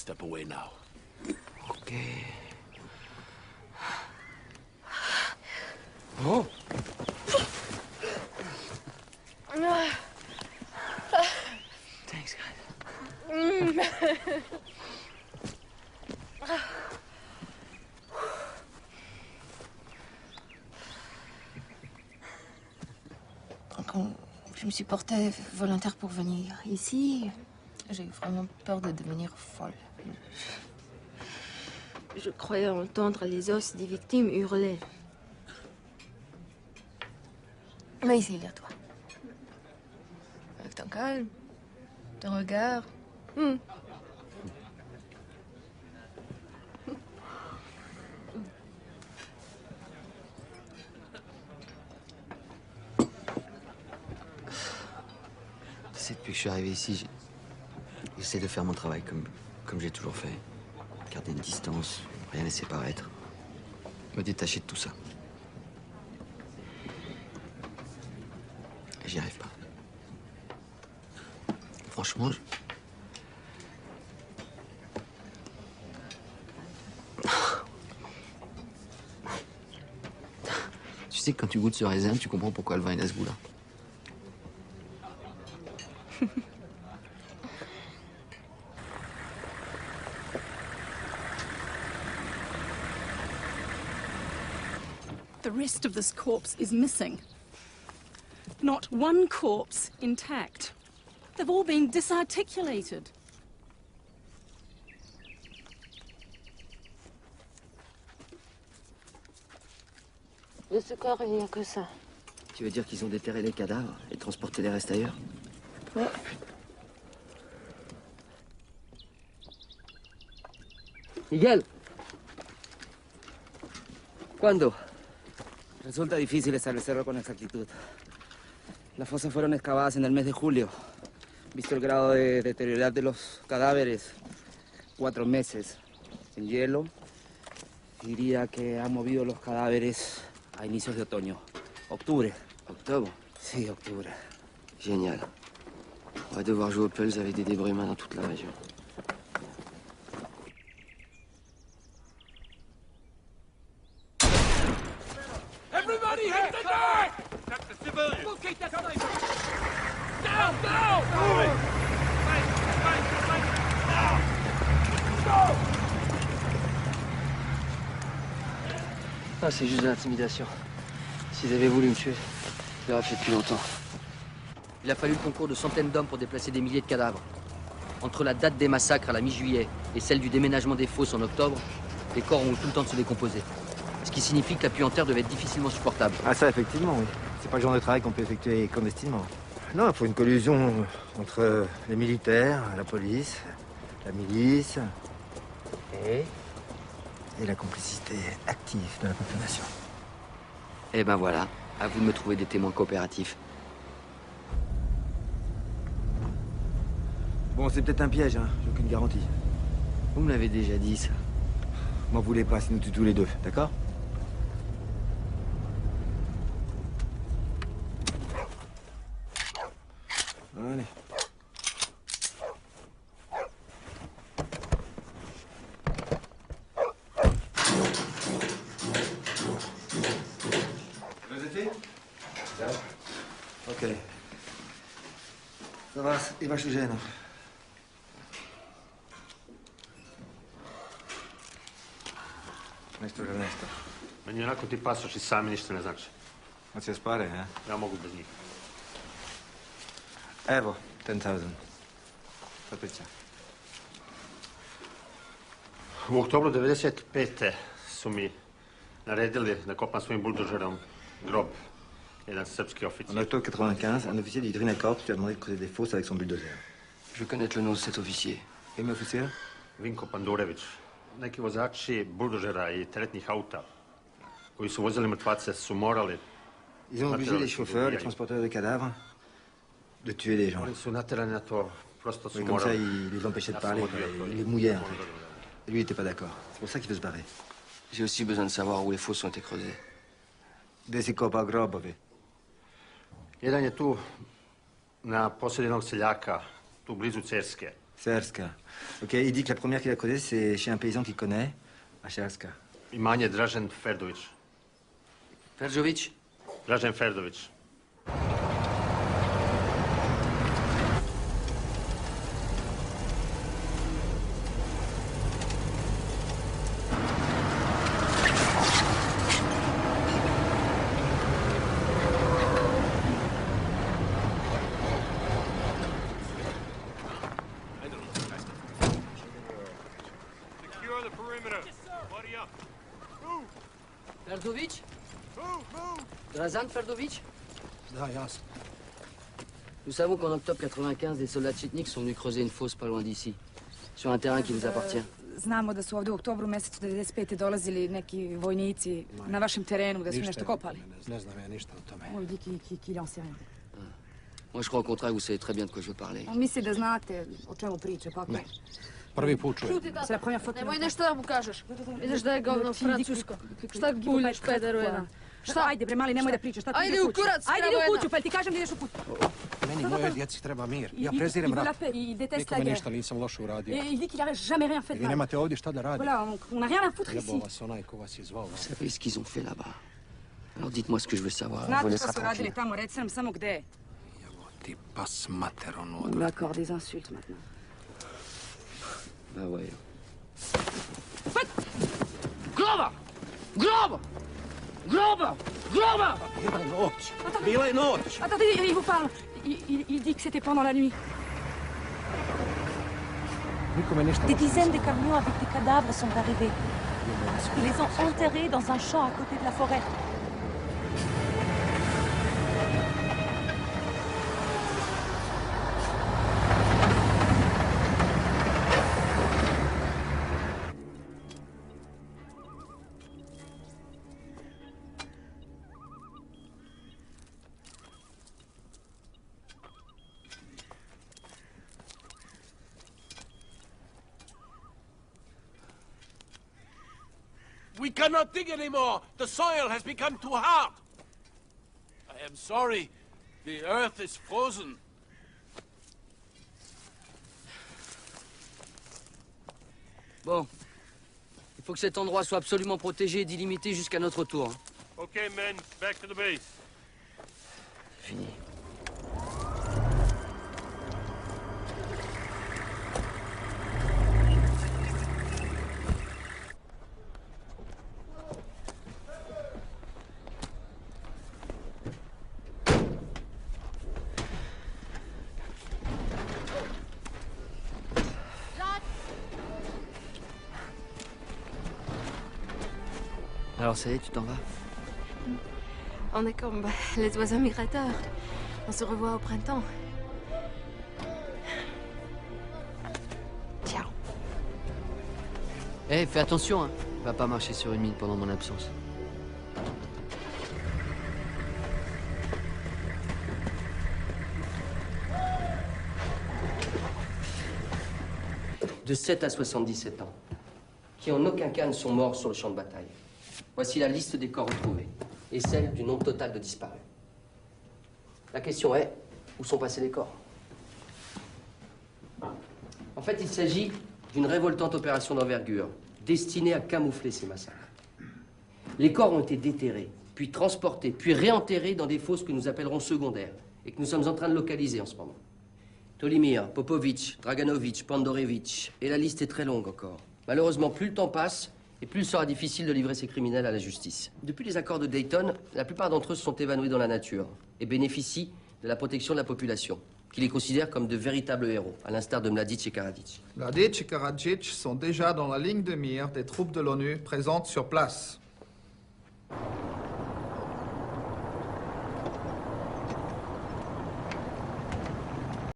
step away now. Okay. Oh. Thanks, guys. Quand je me suis portée volontaire pour venir ici, j'ai eu vraiment peur de devenir folle. Je croyais entendre les os des victimes hurler. Mais ici, il y a toi. Avec ton calme, ton regard. Tu sais, depuis que je suis arrivé ici, j'essaie de faire mon travail comme j'ai toujours fait. Garder une distance, rien laisser paraître. Me détacher de tout ça. J'y arrive pas. Franchement, Tu sais que quand tu goûtes ce raisin, tu comprends pourquoi le vin il a ce goût-là. The rest of this corpse is missing. Not one corpse intact. They've all been disarticulated. De ce corps, il n'y a que ça. Tu veux dire qu'ils ont déterré les cadavres et transporté les restes ailleurs? Ouais. Miguel. ¿Cuándo? Resulta difícil establecerlo con exactitud. Las fosas fueron excavadas en el mes de julio. Visto el grado de deteriorabilidad de los cadáveres, 4 meses en hielo, diría que han movido los cadáveres a inicios de otoño. Octubre. Octobre? Sí, octubre. Génial. On va devoir jouer aux Pulse avec des débris humains dans toute la région. Everybody hit the deck! That's the civilian! Locate that sniper! Down, down! Ah, c'est juste de l'intimidation. S'ils avaient voulu me tuer, je l'aurais fait depuis longtemps. Il a fallu le concours de centaines d'hommes pour déplacer des milliers de cadavres. Entre la date des massacres à la mi-juillet et celle du déménagement des fosses en octobre, les corps ont eu tout le temps de se décomposer. Ce qui signifie que la puanteur devait être difficilement supportable. Ah ça, effectivement, oui. C'est pas le genre de travail qu'on peut effectuer clandestinement. Non, il faut une collusion entre les militaires, la police, la milice et la complicité active de la population. Eh ben voilà, à vous de me trouver des témoins coopératifs. Bon, c'est peut-être un piège, hein. J'ai aucune garantie. Vous me l'avez déjà dit, ça. M'en voulez pas si nous tuons tous les deux, d'accord? Allez. Joséphine? Ok. Ça va, Eva Chugène. Nešto ili nešto. Meni onako ti pasoši sami ništa ne znači. Hoće spare, ja? Ja mogu bez njih. Evo, 10,000. Patricia. U oktobru 95. su mi naredili da kopam svojim buldožerom grob. Jedan srpski En oficir. octobre 95, un officier du Drina Corps lui a demandé de creuser des fosses avec son bulldozer. Je veux connaître le nom de cet officier. Et l'officier? Vinko Pandurević. Neki vozači buldožera i teretnih auta koji su vozili mrtvace su morali... Ils ont obligé les chauffeurs, les transporteurs de cadavres, de tuer les gens. Oni su naterani na to, prosto su Oui, comme ça, morali. il les empêchait de parler, quoi. Il les mouillait, en fait. Et lui, il n'était pas d'accord. C'est pour ça qu'il veut se barrer. J'ai aussi besoin de savoir où les fosses ont été creusées. Gde si kopa grobovi? Jedan je tu na posjed jednog seljaka, tu blizu Cerske. Serska. Ok, il dit que la première qu'il a causée, c'est chez un paysan qu'il connaît, à Serska. Imanje Dražen Ferdović. Ferjovic? Dražen Ferdović. Ferdovic? Dražan Ferdovic? Da, jasno. Nous savons qu'en octobre 95, des soldats tchétniks sont venus creuser une fosse pas loin d'ici, sur un terrain qui vous appartient. Znamo da su ovdje u oktobru mjesecu 95. dolazili neki vojnici na vašem terenu, da su nešto kopali. Ne znam ja ništa o tome. On dit qu'il en sait rien. Moi, je crois au contraire que vous savez très bien de quoi je veux parler. On misli da znate o čemu priča, pa Ne. Prvi put čujem. Šuti, tata. C'est la première fois que... Nemoj nešto da mu kažeš. Vidiš da je govno francusko. Šta buljiš, pederu jedan? Šta? Ajde bre, mali, nemoj da pričaš. Šta ti Ajde ideš u kurac, Ajde, kravo idi u jedna. kuću, pa ti kažem da ideš u kuću. Meni moje djeci treba mir. Ja prezirem rat. Il déteste la Nikome guerre. ništa nisam loše uradio. Et il dit qu'il a jamais rien fait de Vi mal. nemate ovdje šta da radi. Voilà, on n'a rien à foutre ici. Jebo vas onaj ko vas je zvao. Vous savez ce qu'ils ont fait là-bas? Alors dites-moi ce que je veux savoir. On Znate vous što laissera su radili tranquille. tamo, reci nam samo gde je. Jebo ti pas mater ono od... D'accord, des insultes maintenant. Bah ouais. Glava! Glava! Glava! Glava! Bila je noć. Bila je noć. Attendez, il vous parle. Il dit que c'était pendant la nuit. Nikome ništa Des loše. dizaines de camions avec des cadavres sont arrivés. Ils les ont enterrés dans un champ à côté de la forêt. We cannot dig anymore. The soil has become too hard. I am sorry. The earth is frozen. Bon. Il faut que cet endroit soit absolument protégé et délimité jusqu'à notre retour. Okay, men, back to the base. Fini. Alors ça y est, tu t'en vas? On est comme les oiseaux migrateurs. On se revoit au printemps. Ciao. Eh, fais attention, hein. Va pas marcher sur une mine pendant mon absence. De 7 à 77 ans, qui en aucun cas ne sont morts sur le champ de bataille. Voici la liste des corps retrouvés et celle du nombre total de disparus. La question est, où sont passés les corps? En fait, il s'agit d'une révoltante opération d'envergure destinée à camoufler ces massacres. Les corps ont été déterrés, puis transportés, puis réenterrés dans des fosses que nous appellerons secondaires et que nous sommes en train de localiser en ce moment. Tolimir, Popovic, Draganovic, Pandorevich, et la liste est très longue encore. Malheureusement, plus le temps passe, et plus il sera difficile de livrer ces criminels à la justice. Depuis les accords de Dayton, la plupart d'entre eux se sont évanouis dans la nature et bénéficient de la protection de la population, qui les considère comme de véritables héros, à l'instar de Mladic et Karadzic. Mladic et Karadzic sont déjà dans la ligne de mire des troupes de l'ONU présentes sur place.